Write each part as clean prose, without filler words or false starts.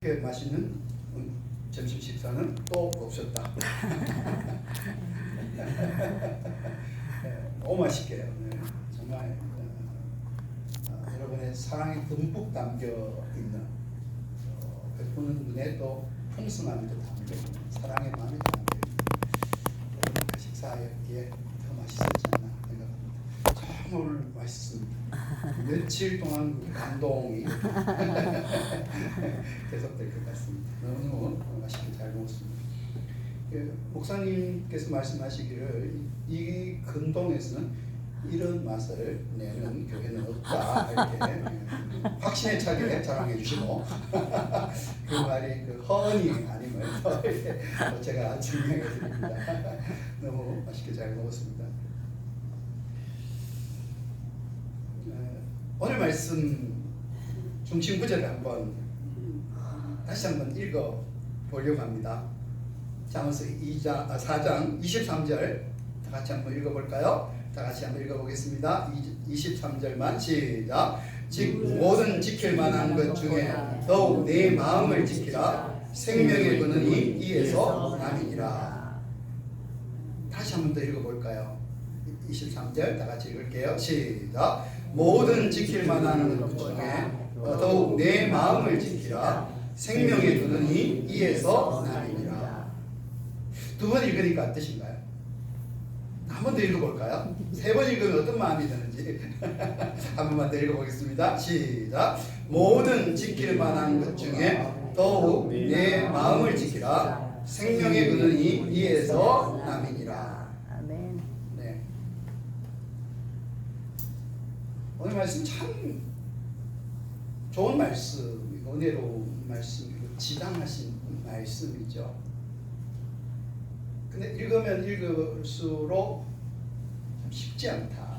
이렇게 맛있는 점심 식사는 또 없었다. 너무 맛있게요. 네. 정말 여러분의 사랑이 듬뿍 담겨 있는 베푸는 눈에 또 풍성함이 담겨 있는 사랑의 마음이 담겨 있는 그 식사였기에 더 맛있었지 않나 생각합니다. 정말 오늘 맛있습니다. 며칠 동안 그 감동이 계속될 것 같습니다. 너무 맛있게 잘 먹었습니다. 목사님께서 말씀하시기를 이 근동에서는 이런 맛을 내는 교회는 없다 이렇게 확신에 차게 자랑해 주시고 그 말이 그 허언이 아님을 제가 증명해 드립니다. 너무 맛있게 잘 먹었습니다. 오늘 말씀 중심 구절을 다시 한번 읽어 보려고 합니다. 잠언서 4장 23절 다 같이 한번 읽어볼까요? 다 같이 한번 읽어보겠습니다. 23절만 시작. 즉 모든 지킬 만한 것 중에 더욱 내 마음을 지키라. 생명의 근원이 이에서 남이니라. 다시 한번 더 읽어볼까요? 23절 다 같이 읽을게요. 시작. 모든 지킬 만한 것 중에 더욱 내 마음을 지키라. 생명의 근원이 이에서 남이니라. 두 번 읽으니까 어떠신가요? 한 번 더 읽어볼까요? 세 번 읽으면 어떤 마음이 드는지 한 번만 더 읽어보겠습니다. 시작. 모든 지킬 만한 것 중에 더욱 내 마음을 지키라. 생명의 근원이 이에서 남이니라. 아멘. 네. 오늘 말씀 참 좋은 말씀, 은혜로운 말씀이고 지당하신 말씀이죠. 근데 읽으면 읽을수록 참 쉽지 않다.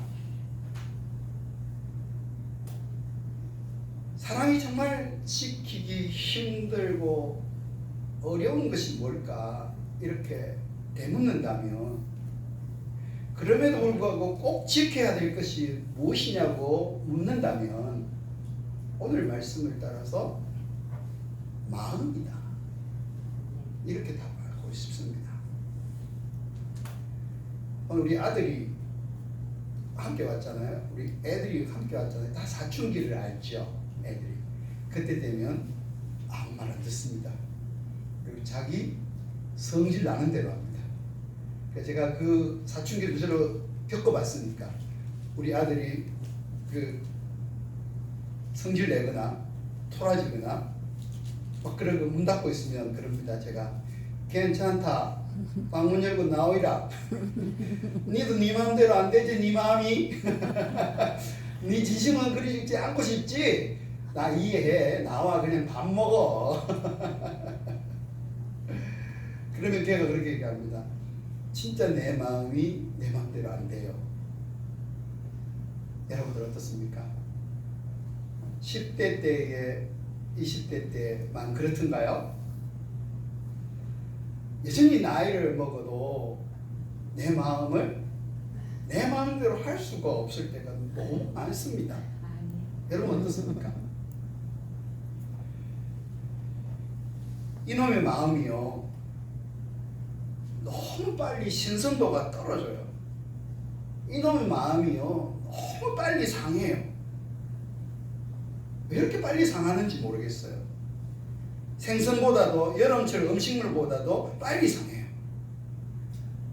사랑이 정말 지키기 힘들고 어려운 것이 뭘까 이렇게 되묻는다면, 그럼에도 불구하고 꼭 지켜야 될 것이 무엇이냐고 묻는다면 오늘 말씀을 따라서 마음이다 이렇게 답하고 싶습니다. 오늘 우리 아들이 함께 왔잖아요. 우리 애들이 함께 왔잖아요. 다 사춘기를 알죠. 애들이 그때 되면 아무 말 안 듣습니다. 그리고 자기 성질 나는 대로 합니다. 제가 그 사춘기를 저로 겪어봤으니까 우리 아들이 그 성질 내거나 토라지거나 막 그러고 문 닫고 있으면 그럽니다. 제가 괜찮다. 방문 열고 나오이라. 니도 니 마음대로 안 되지. 니 마음이 니 지심은 그러지 않고 싶지. 나 이해해. 나와 그냥 밥 먹어. 그러면 걔가 그렇게 얘기합니다. 진짜 내 마음이 내 마음대로 안 돼요. 여러분들 어떻습니까? 10대 때에 20대 때만 그렇던가요? 여전히 나이를 먹어도 내 마음을 내 마음대로 할 수가 없을 때가 너무 많습니다. 여러분 어떻습니까? 이놈의 마음이요, 너무 빨리 신선도가 떨어져요. 이놈의 마음이요, 너무 빨리 상해요. 왜 이렇게 빨리 상하는지 모르겠어요. 생선보다도, 여름철 음식물보다도 빨리 상해요.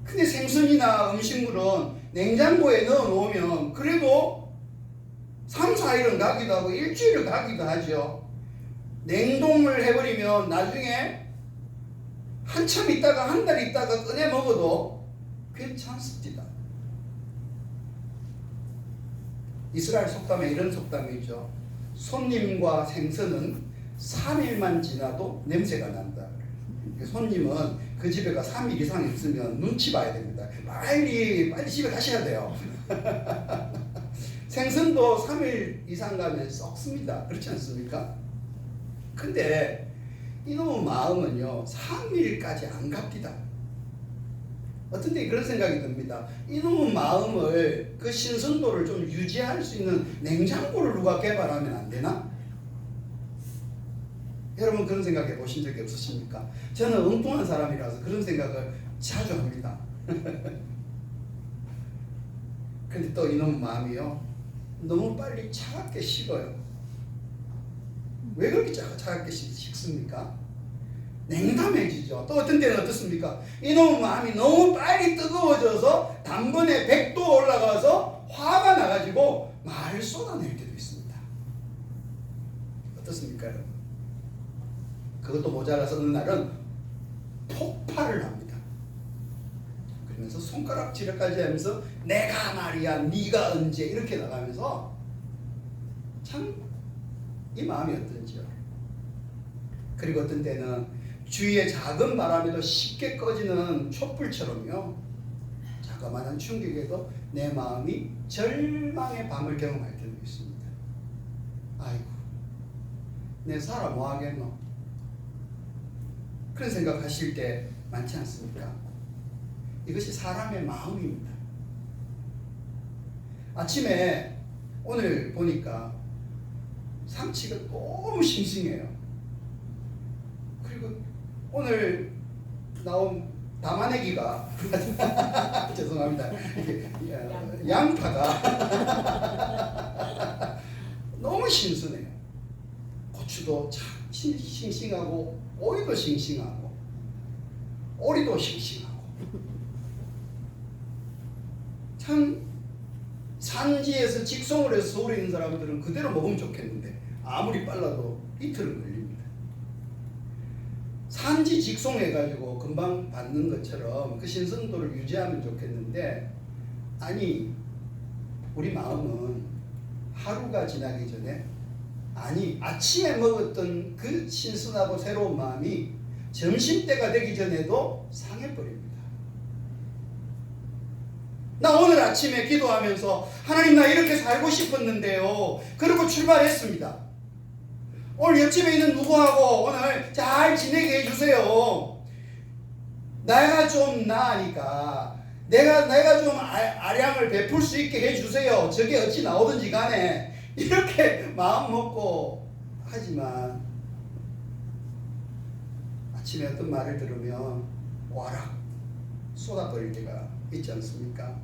근데 생선이나 음식물은 냉장고에 넣어 놓으면 그래도 3, 4일은 가기도 하고 일주일은 가기도 하죠. 냉동을 해버리면 나중에 한참 있다가 한 달 있다가 꺼내 먹어도 괜찮습니다. 이스라엘 속담에 이런 속담이 있죠. 손님과 생선은 3일만 지나도 냄새가 난다. 손님은 그 집에 가 3일 이상 있으면 눈치 봐야 됩니다. 빨리 집에 가셔야 돼요. 생선도 3일 이상 가면 썩습니다. 그렇지 않습니까? 근데 이놈의 마음은요 3일까지 안 갑니다. 어떤 때 그런 생각이 듭니다. 이놈의 마음을, 그 신선도를 좀 유지할 수 있는 냉장고를 누가 개발하면 안 되나? 여러분 그런 생각 해보신 적이 없으십니까? 저는 엉뚱한 사람이라서 그런 생각을 자주 합니다. 근데 또 이놈 마음이요, 너무 빨리 차갑게 식어요. 왜 그렇게 차갑게 식습니까? 냉담해지죠. 또 어떤 때는 어떻습니까? 이놈 마음이 너무 빨리 뜨거워져서 단번에 100도 올라가서 화가 나가지고 말을 쏟아낼 때도 있습니다. 어떻습니까, 여러분? 그것도 모자라서 어느 날은 폭발을 합니다. 그러면서 손가락질까지 하면서 내가 말이야, 네가 언제, 이렇게 나가면서 참 이 마음이 어떤지요. 그리고 어떤 때는 주위의 작은 바람에도 쉽게 꺼지는 촛불처럼요, 자그마한 충격에도 내 마음이 절망의 밤을 경험할 때도 있습니다. 아이고, 내 살아 뭐 하겠노? 그런 생각하실 때 많지 않습니까? 이것이 사람의 마음입니다. 아침에 오늘 보니까 상치가 너무 싱싱해요. 그리고 오늘 나온 담아내기가 죄송합니다. 양파가 너무 신선해요. 고추도 참 싱싱하고, 오이도 싱싱하고, 오리도 싱싱하고. 참 산지에서 직송을 해서 서울에 있는 사람들은 그대로 먹으면 좋겠는데 아무리 빨라도 이틀은 걸립니다. 산지 직송해가지고 금방 받는 것처럼 그 신선도를 유지하면 좋겠는데, 아니 우리 마음은 하루가 지나기 전에, 아니 아침에 먹었던 그 신선하고 새로운 마음이 점심때가 되기 전에도 상해버립니다. 나 오늘 아침에 기도하면서 하나님 나 이렇게 살고 싶었는데요, 그리고 출발했습니다. 오늘 옆집에 있는 누구하고 오늘 잘 지내게 해주세요. 내가 좀 나으니까 내가 좀 아량을 베풀 수 있게 해주세요. 저게 어찌 나오든지 간에 이렇게 마음 먹고 하지만 아침에 어떤 말을 들으면 와락 쏟아버릴 때가 있지 않습니까?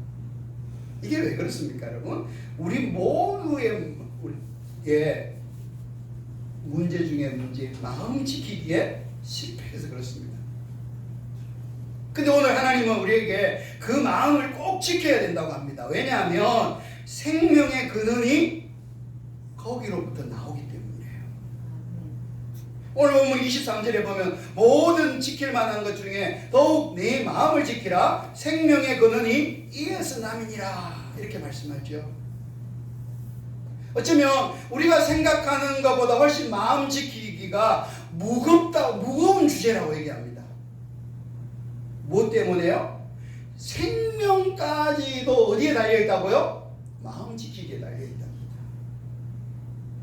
이게 왜 그렇습니까, 여러분? 우리 모두의 문제 중에 문제, 마음 지키기에 실패해서 그렇습니다. 근데 오늘 하나님은 우리에게 그 마음을 꼭 지켜야 된다고 합니다. 왜냐하면 생명의 근원이 거기로부터 나오기 때문이에요. 오늘 본문 23절에 보면 모든 지킬 만한 것 중에 더욱 내 마음을 지키라, 생명의 근원이 이에서 남이니라, 이렇게 말씀하죠. 어쩌면 우리가 생각하는 것보다 훨씬 마음 지키기가 무거운 주제라고 얘기합니다. 무엇 때문에요? 생명까지도 어디에 달려있다고요? 마음 지키기에 달려있답니다.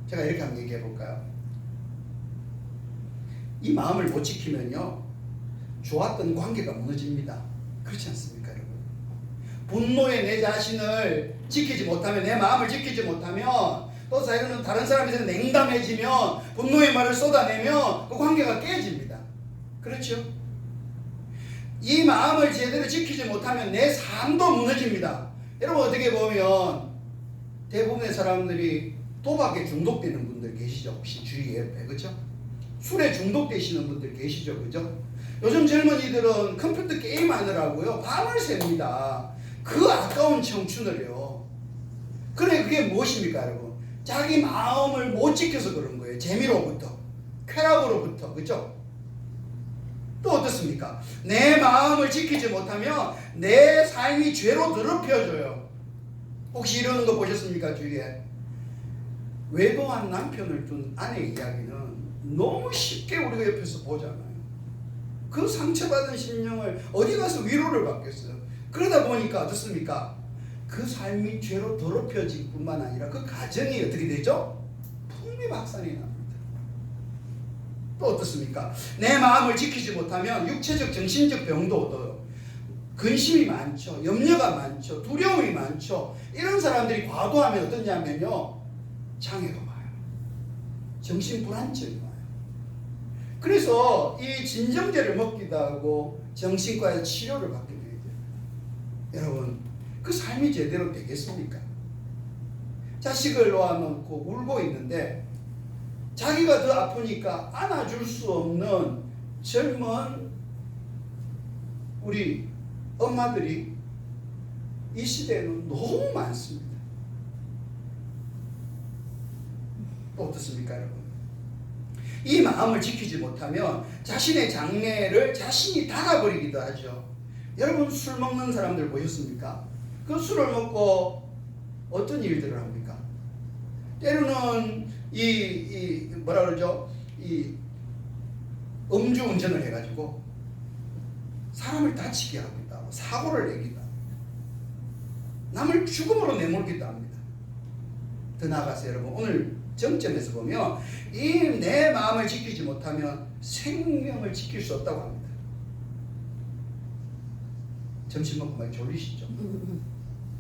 제가 이렇게 한번 얘기해 볼까요? 이 마음을 못 지키면요, 좋았던 관계가 무너집니다. 그렇지 않습니까, 여러분? 분노에 내 자신을 지키지 못하면, 내 마음을 지키지 못하면, 또 다른 사람에서 냉담해지면, 분노의 말을 쏟아내면 그 관계가 깨집니다. 그렇죠? 이 마음을 제대로 지키지 못하면 내 삶도 무너집니다. 여러분, 어떻게 보면 대부분의 사람들이 도박에 중독되는 분들 계시죠? 혹시 주위 옆에, 그렇죠? 술에 중독되시는 분들 계시죠, 그죠? 요즘 젊은이들은 컴퓨터 게임 하느라고요 밤을 셉니다. 그 아까운 청춘을요. 그래, 그게 무엇입니까, 여러분? 자기 마음을 못 지켜서 그런 거예요. 재미로부터, 쾌락으로부터, 그죠? 또 어떻습니까? 내 마음을 지키지 못하면 내 삶이 죄로 더럽혀져요. 혹시 이런 거 보셨습니까, 주위에? 외도한 남편을 둔 아내의 이야기는 너무 쉽게 우리가 옆에서 보잖아요. 그 상처받은 심령을 어디 가서 위로를 받겠어요. 그러다 보니까 어떻습니까? 그 삶이 죄로 더럽혀질 뿐만 아니라 그 가정이 어떻게 되죠? 풍비박산이 납니다. 또 어떻습니까? 내 마음을 지키지 못하면 육체적 정신적 병도 얻어요. 근심이 많죠. 염려가 많죠. 두려움이 많죠. 이런 사람들이 과도하면 어떠냐면요, 장애가 와요. 정신불안증이 와요. 그래서 이 진정제를 먹기도 하고 정신과에서 치료를 받게 돼요. 여러분, 그 삶이 제대로 되겠습니까? 자식을 놓아놓고 울고 있는데 자기가 더 아프니까 안아줄 수 없는 젊은 우리 엄마들이 이 시대에는 너무 많습니다. 어떻습니까, 여러분? 이 마음을 지키지 못하면 자신의 장래를 자신이 닫아버리기도 하죠. 여러분, 술 먹는 사람들 보셨습니까? 그 술을 먹고 어떤 일들을 합니까? 때로는 뭐라 그러죠? 이 음주운전을 해가지고 사람을 다치게 하기도 하고 사고를 내기도 합니다. 남을 죽음으로 내몰기도 합니다. 더 나아가서 여러분, 오늘 정점에서 보면 이 내 마음을 지키지 못하면 생명을 지킬 수 없다고 합니다. 점심 먹고 많이 졸리시죠?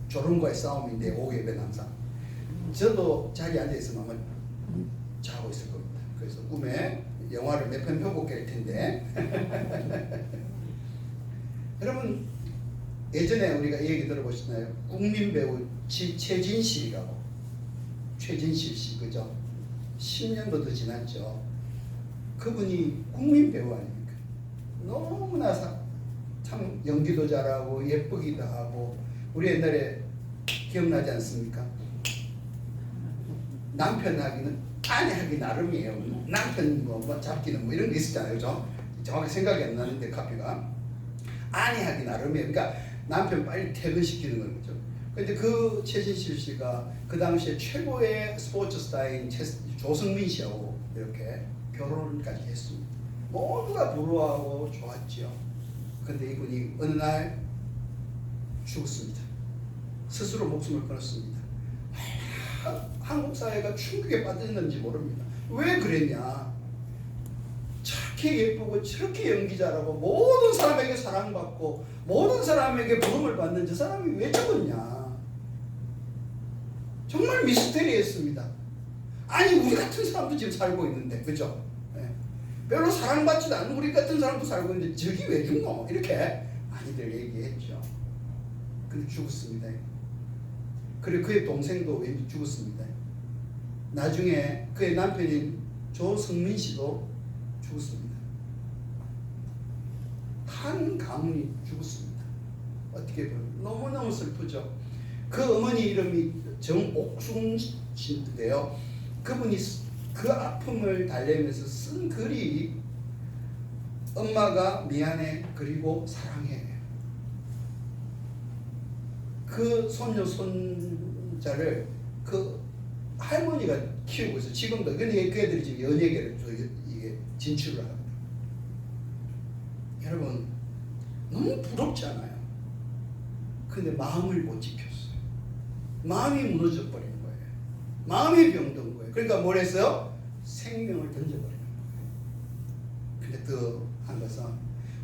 졸음과의 싸움인데 오후 예배는 항상 저도 자리에 앉아있으면 아마 자고 있을 겁니다. 그래서 꿈에 영화를 몇 편 펴볼게 할 텐데 여러분, 예전에 우리가 이 얘기 들어보셨나요? 국민 배우 최진실이라고. 최진실 씨, 그죠? 10년도 더 지났죠. 그분이 국민 배우 아닙니까? 너무나 참 연기도 잘하고 예쁘기도 하고. 우리 옛날에 기억나지 않습니까? 남편 하기는 아내 하기 나름이에요. 남편 뭐 잡기는 뭐 이런 게 있었잖아요, 그죠? 정확히 생각이 안 나는데 카피가 아내 하기 나름이에요. 그러니까 남편 빨리 퇴근시키는 거죠. 근데 그 최진실 씨가 그 당시에 최고의 스포츠 스타인 조승민 씨하고 이렇게 결혼까지 했습니다. 모두가 부러워하고 좋았죠. 근데 이분이 어느 날 죽었습니다. 스스로 목숨을 끊었습니다. 한국 사회가 충격에 빠졌는지 모릅니다. 왜 그랬냐? 저렇게 예쁘고 저렇게 연기 잘하고 모든 사람에게 사랑받고 모든 사람에게 부름을 받는 저 사람이 왜 죽었냐? 정말 미스테리했습니다. 아니, 우리 같은 사람도 지금 살고 있는데, 그죠? 네. 별로 사랑받지도 않는 우리 같은 사람도 살고 있는데 저기 왜 죽노? 이렇게 많이들 얘기했죠. 근데 죽었습니다. 그리고 그의 동생도 왠지 죽었습니다. 나중에 그의 남편인 조승민 씨도 죽었습니다. 한 가문이 죽었습니다. 어떻게 보면 너무너무 슬프죠. 그 어머니 이름이 정옥순 씨인데요. 그분이 그 아픔을 달래면서 쓴 글이 엄마가 미안해 그리고 사랑해. 그 손녀 손자를 그 할머니가 키우고 있어. 지금도. 근데 그 애들이 지금 연예계를 이게 진출을 합니다. 여러분, 너무 부럽지 않아요? 근데 마음을 못 지켰어요. 마음이 무너져 버린 거예요. 마음이 병든 거예요. 그러니까 뭘 했어요? 생명을 던져버리는 거예요. 근데 더 한 것은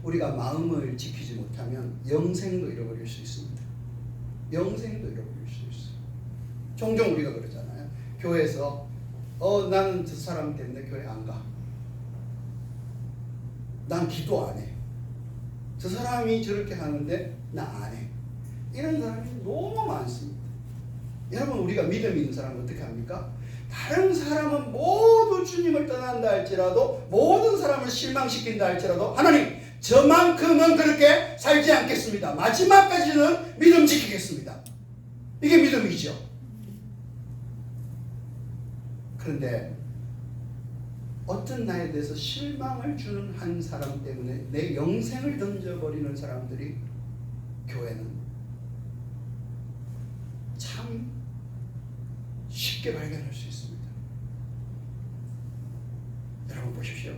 우리가 마음을 지키지 못하면 영생도 잃어버릴 수 있습니다. 영생도 잃어버릴 수 있어요. 종종 우리가 그러잖아요. 교회에서 나는 저 사람 때문에 교회 안 가. 난 기도 안 해. 저 사람이 저렇게 하는데 나 안 해. 이런 사람이 너무 많습니다. 여러분, 우리가 믿음 있는 사람은 어떻게 합니까? 다른 사람은 모두 주님을 떠난다 할지라도, 모든 사람을 실망시킨다 할지라도, 하나님, 저만큼은 그렇게 살지 않겠습니다. 마지막까지는 믿음 지키겠습니다. 이게 믿음이죠. 그런데 어떤 나에 대해서 실망을 주는 한 사람 때문에 내 영생을 던져버리는 사람들이 교회는 참 쉽게 발견할 수 있습니다. 여러분 보십시오.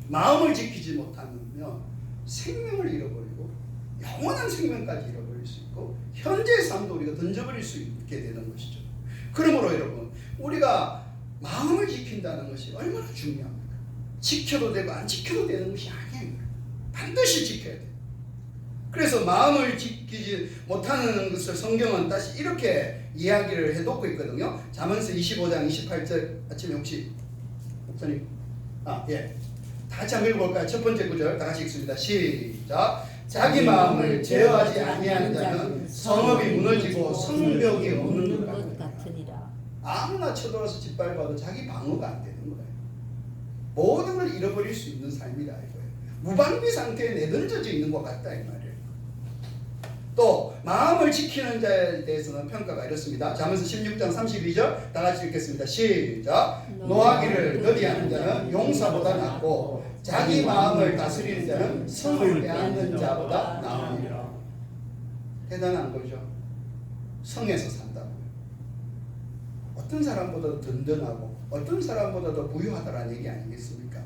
마음을 지키지 못하면 생명을 잃어버리고 영원한 생명까지 잃어버릴 수 있고 현재의 삶도 우리가 던져버릴 수 있게 되는 것이죠. 그러므로 여러분, 우리가 마음을 지킨다는 것이 얼마나 중요합니까? 지켜도 되고 안 지켜도 되는 것이 아니에요. 반드시 지켜야 돼요. 그래서 마음을 지키지 못하는 것을 성경은 다시 이렇게 이야기를 해놓고 있거든요. 잠언서 25장 28절 아침에 혹시 목사님 예. 다 같이 한번 읽어볼까요? 첫 번째 구절 다 같이 읽습니다. 시작. 자기 마음을 제어하지 아니하는 자는 성읍이 무너지고 성벽이 없는 것 같으니라. 아무나 쳐들어와서 짓밟아도 자기 방어가 안 되는 거예요. 모든 걸 잃어버릴 수 있는 삶이다 이거예요. 무방비 상태에 내던져져 있는 것 같다 이 말이에요. 또 마음을 지키는 자에 대해서는 평가가 이렇습니다. 잠언서 16장 32절 다 같이 읽겠습니다. 시작. 노하기를 더디하는 자는 용사보다 낫고 자기 마음을 다스리는 자는 성을 빼앗는 자보다 나으니라. 대단한 거죠. 성에서 산다고요. 어떤 사람보다도 든든하고 어떤 사람보다도 부유하다라는 얘기 아니겠습니까?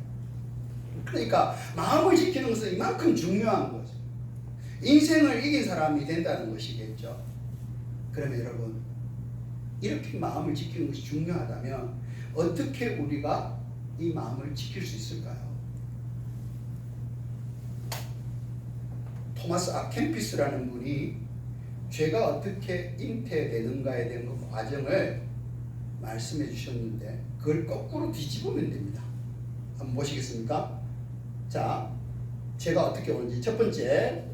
그러니까 마음을 지키는 것은 이만큼 중요한 거죠. 인생을 이긴 사람이 된다는 것이겠죠. 그러면 여러분, 이렇게 마음을 지키는 것이 중요하다면 어떻게 우리가 이 마음을 지킬 수 있을까요? 토마스 아켄피스라는 분이 죄가 어떻게 잉태되는가에 대한 그 과정을 말씀해 주셨는데 그걸 거꾸로 뒤집으면 됩니다. 한번 보시겠습니까? 자, 죄가 어떻게 오는지 첫 번째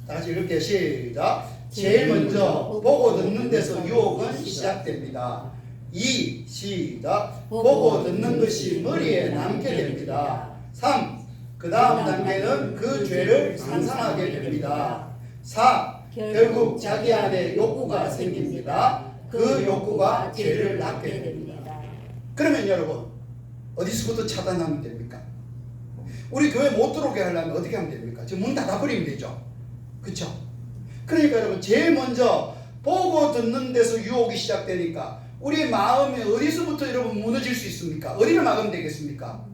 다 같이 읽을게요. 시작. 제일 먼저 보고 듣는 데서 유혹은 시작됩니다. 2. 시작. 보고 듣는 것이 머리에 남게 됩니다. 3. 그 다음 단계는 그 죄를 상상하게 됩니다. 4. 결국 자기 안에 욕구가 생깁니다. 그 욕구가 죄를 낳게 됩니다. 그러면 여러분, 어디서부터 차단하면 됩니까? 우리 교회 못 들어오게 하려면 어떻게 하면 됩니까? 지금 문 닫아버리면 되죠. 그렇죠? 그러니까 여러분, 제일 먼저 보고 듣는 데서 유혹이 시작되니까 우리 마음이 어디서부터 여러분 무너질 수 있습니까? 어디를 막으면 되겠습니까?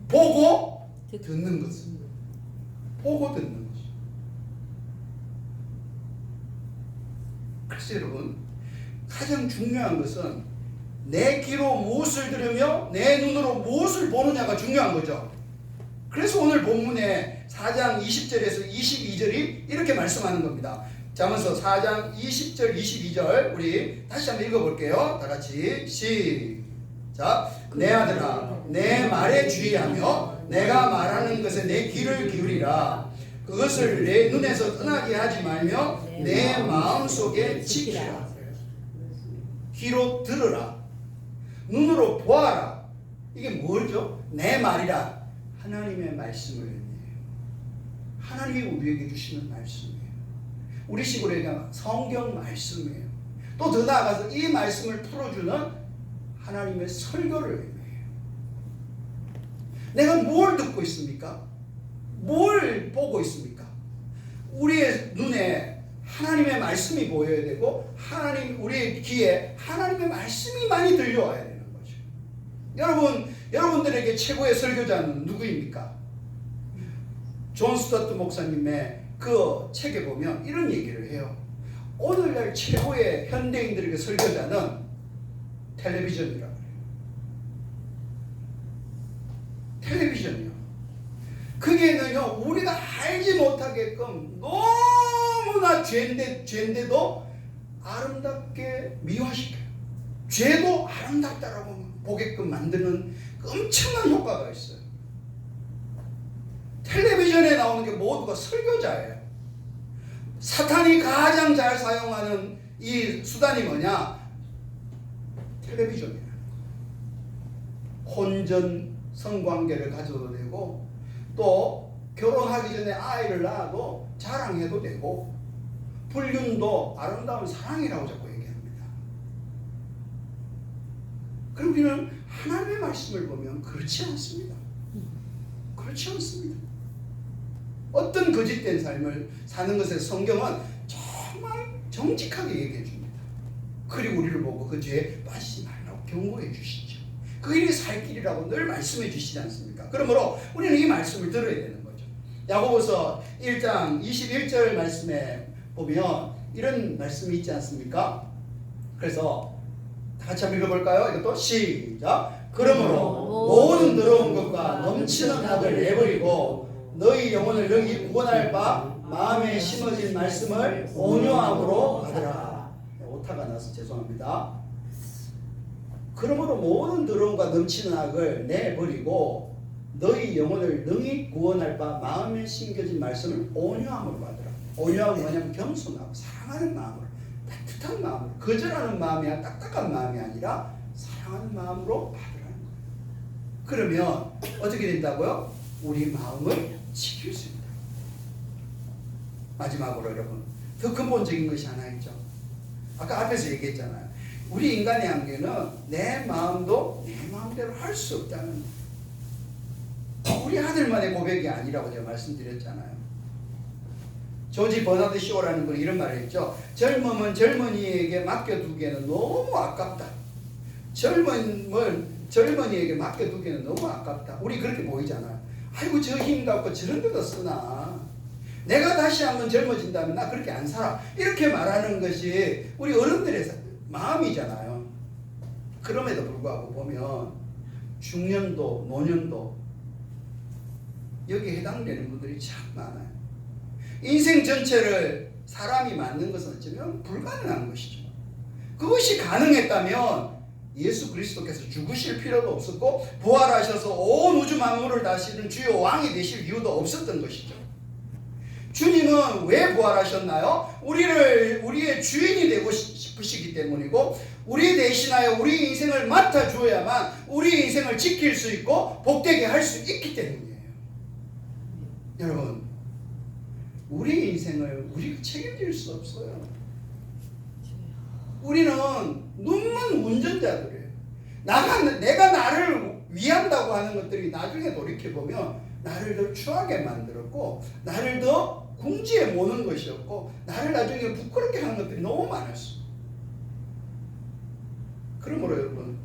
보고 듣는 것은. 보고 듣는 것이. 그래서 여러분, 가장 중요한 것은 내 귀로 무엇을 들으며 내 눈으로 무엇을 보느냐가 중요한 거죠. 그래서 오늘 본문에 4장 20절에서 22절이 이렇게 말씀하는 겁니다. 잠언서 4장 20절 22절 우리 다시 한번 읽어볼게요. 다 같이 시작. 내 아들아, 내 말에 주의하며 내가 말하는 것에 내 귀를 기울이라. 그것을 내 눈에서 떠나게 하지 말며 내 마음속에 지키라. 귀로 들으라. 눈으로 보아라. 이게 뭐죠? 내 말이라. 하나님의 말씀을 의미해요. 하나님이 우리에게 주시는 말씀이에요. 우리 식으로 얘기하면 성경 말씀이에요. 또 더 나아가서 이 말씀을 풀어주는 하나님의 설교를 의미해요. 내가 뭘 듣고 있습니까? 뭘 보고 있습니까? 우리의 눈에 하나님의 말씀이 보여야 되고 우리의 귀에 하나님의 말씀이 많이 들려와야 되는 거죠. 여러분들에게 최고의 설교자는 누구입니까? 존 스튜어트 목사님의 그 책에 보면 이런 얘기를 해요. 오늘날 최고의 현대인들에게 설교자는 텔레비전이라고 해요. 텔레비전이요. 그게는요, 우리가 알지 못하게끔 너무나 죄인데도 아름답게 미화시켜요. 죄도 아름답다라고 보게끔 만드는 엄청난 효과가 있어요. 텔레비전에 나오는 게 모두가 설교자예요. 사탄이 가장 잘 사용하는 이 수단이 뭐냐? 텔레비전이에요. 혼전 성관계를 가져도 되고 또 결혼하기 전에 아이를 낳아도 자랑해도 되고 불륜도 아름다운 사랑이라고 자꾸 얘기합니다. 그럼 우리는 하나님의 말씀을 보면 그렇지 않습니다. 그렇지 않습니다. 어떤 거짓된 삶을 사는 것에 성경은 정말 정직하게 얘기해 줍니다. 그리고 우리를 보고 그 죄에 빠지지 말라고 경고해 주시죠. 그 일이 살 길이라고 늘 말씀해 주시지 않습니까? 그러므로 우리는 이 말씀을 들어야 되는 거죠. 야고보서 1장 21절 말씀에 보면 이런 말씀이 있지 않습니까? 그래서 다 같이 한번 읽어볼까요? 이것도 시작. 그러므로 모든 더러운 것과 넘치는 악을 내버리고 너희 영혼을 능히 구원할 바 마음에 심어진 말씀을 온유함으로 받으라. 오타가 나서 죄송합니다. 그러므로 모든 더러움과 넘치는 악을 내버리고 너희 영혼을 능히 구원할 바 마음에 심겨진 말씀을 온유함으로 받으라. 온유함은 뭐냐면 겸손하고 사랑하는 마음으로, 따뜻한 마음으로, 거절하는 마음이 딱딱한 마음이 아니라 사랑하는 마음으로 받으라는 거예요. 그러면 어떻게 된다고요? 우리 마음을 지킬 수 있다. 마지막으로 여러분, 더 근본적인 것이 하나 있죠. 아까 앞에서 얘기했잖아요. 우리 인간의 한계는 내 마음도 내 마음대로 할 수 없다는, 우리 아들만의 고백이 아니라고 제가 말씀드렸잖아요. 조지 버나드 쇼라는 분이 이런 말을 했죠. 젊음은 젊은이에게 맡겨두기에는 너무 아깝다. 젊은이에게 맡겨두기에는 너무 아깝다. 우리 그렇게 보이잖아요. 아이고 저 힘 갖고 저런 데다 쓰나. 내가 다시 한번 젊어진다면 나 그렇게 안 살아. 이렇게 말하는 것이 우리 어른들의 마음이잖아요. 그럼에도 불구하고 보면 중년도, 노년도 여기에 해당되는 분들이 참 많아요. 인생 전체를 사람이 맞는 것은 어쩌면 불가능한 것이죠. 그것이 가능했다면 예수 그리스도께서 죽으실 필요도 없었고 부활하셔서 온 우주 만물을 다스리는 주요 왕이 되실 이유도 없었던 것이죠. 주님은 왜 부활하셨나요? 우리의 주인이 되고 싶으시기 때문이고, 우리 대신하여 우리 인생을 맡아주어야만 우리 인생을 지킬 수 있고 복되게 할 수 있기 때문이에요. 여러분, 우리 인생을 우리가 책임질 수 없어요. 우리는 눈먼 운전자들이에요. 내가 나를 위한다고 하는 것들이 나중에 돌이켜보면 나를 더 추하게 만들었고, 나를 더 궁지에 모는 것이었고, 나를 나중에 부끄럽게 하는 것들이 너무 많았어. 그러므로 여러분,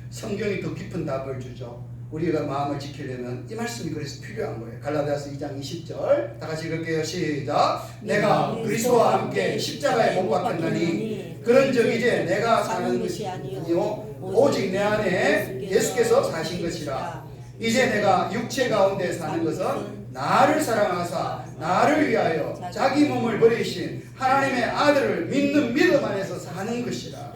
성경이 더 깊은 답을 주죠. 우리가 마음을 지키려면 이 말씀이 그래서 필요한 거예요. 갈라디아서 2장 20절 다 같이 읽을게요. 시작. 내가 그리스도와 함께 십자가에 못 박혔나니 그런즉 이제 내가 사는 것이 아니요 오직 내 안에 예수께서 사신 것이라. 이제 내가 육체 가운데 사는 것은 나를 사랑하사 나를 위하여 자기 몸을 버리신 하나님의 아들을 믿는 믿음 안에서 사는 것이라.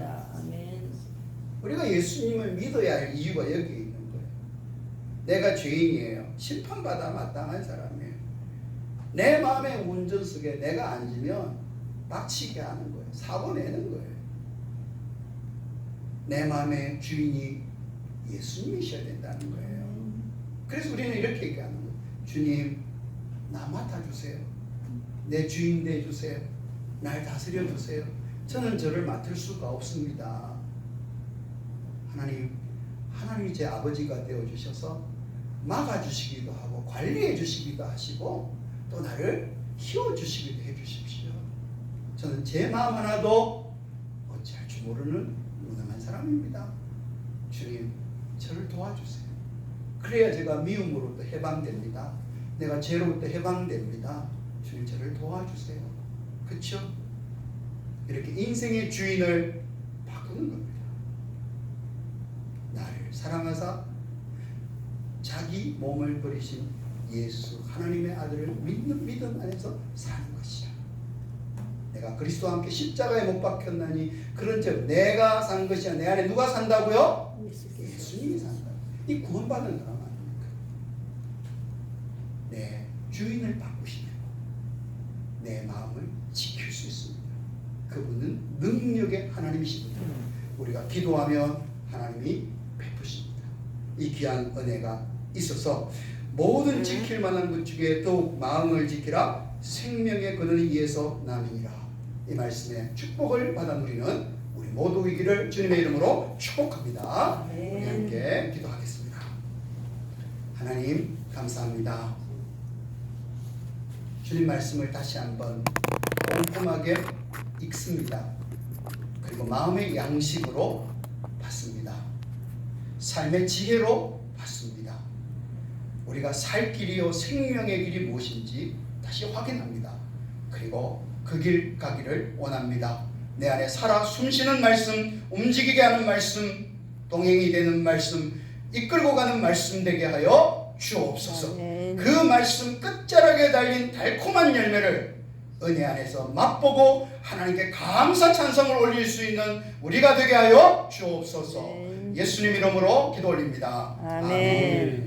우리가 예수님을 믿어야 할 이유가 여기에 있는 거예요. 내가 죄인이에요. 심판받아 마땅한 사람이에요. 내 마음의 운전석에 내가 앉으면 빡치게 하는 거예요. 사고 내는 거예요. 내 마음의 주인이 예수님이셔야 된다는 거예요. 그래서 우리는 이렇게 얘기하는 거예요. 주님, 나 맡아주세요. 내 주인 되어주세요. 날 다스려주세요. 저는 저를 맡을 수가 없습니다. 하나님이 제 아버지가 되어주셔서 막아주시기도 하고 관리해주시기도 하시고 또 나를 키워주시기도 해주십시오. 저는 제 마음 하나도 어찌할 줄 모르는 무능한 사람입니다. 주님, 저를 도와주세요. 그래야 제가 미움으로부터 해방됩니다. 내가 죄로부터 해방됩니다. 주님, 저를 도와주세요. 그렇죠? 이렇게 인생의 주인을 바꾸는 겁니다. 나를 사랑하사 자기 몸을 버리신 예수 하나님의 아들을 믿는 믿음 안에서 사는 것이야. 내가 그리스도와 함께 십자가에 못 박혔나니 그런즉 내가 산 것이 아니라 내 안에 누가 산다고요? 예수님이 산다. 이 구원받은 사람 아닙니까? 내 주인을 바꾸시면 내 마음을 지킬 수 있습니다. 그분은 능력의 하나님이십니다. 우리가 기도하면 하나님이 베푸십니다. 이 귀한 은혜가 있어서 모든 지킬 만한 것 중에 더욱 마음을 지키라. 생명의 근원이 이에서 남이니라. 이 말씀에 축복을 받아 누리는 우리 모두이기를 주님의 이름으로 축복합니다. 우리 함께 기도하겠습니다. 하나님 감사합니다. 주님 말씀을 다시 한번 꼼꼼하게 읽습니다. 그리고 마음의 양식으로 받습니다. 삶의 지혜로 받습니다. 우리가 살 길이요 생명의 길이 무엇인지 다시 확인합니다. 그리고 그 길 가기를 원합니다. 내 안에 살아 숨쉬는 말씀, 움직이게 하는 말씀, 동행이 되는 말씀, 이끌고 가는 말씀 되게 하여 주옵소서. 그 말씀 끝자락에 달린 달콤한 열매를 은혜 안에서 맛보고 하나님께 감사 찬성을 올릴 수 있는 우리가 되게 하여 주옵소서. 예수님 이름으로 기도 올립니다. 아멘.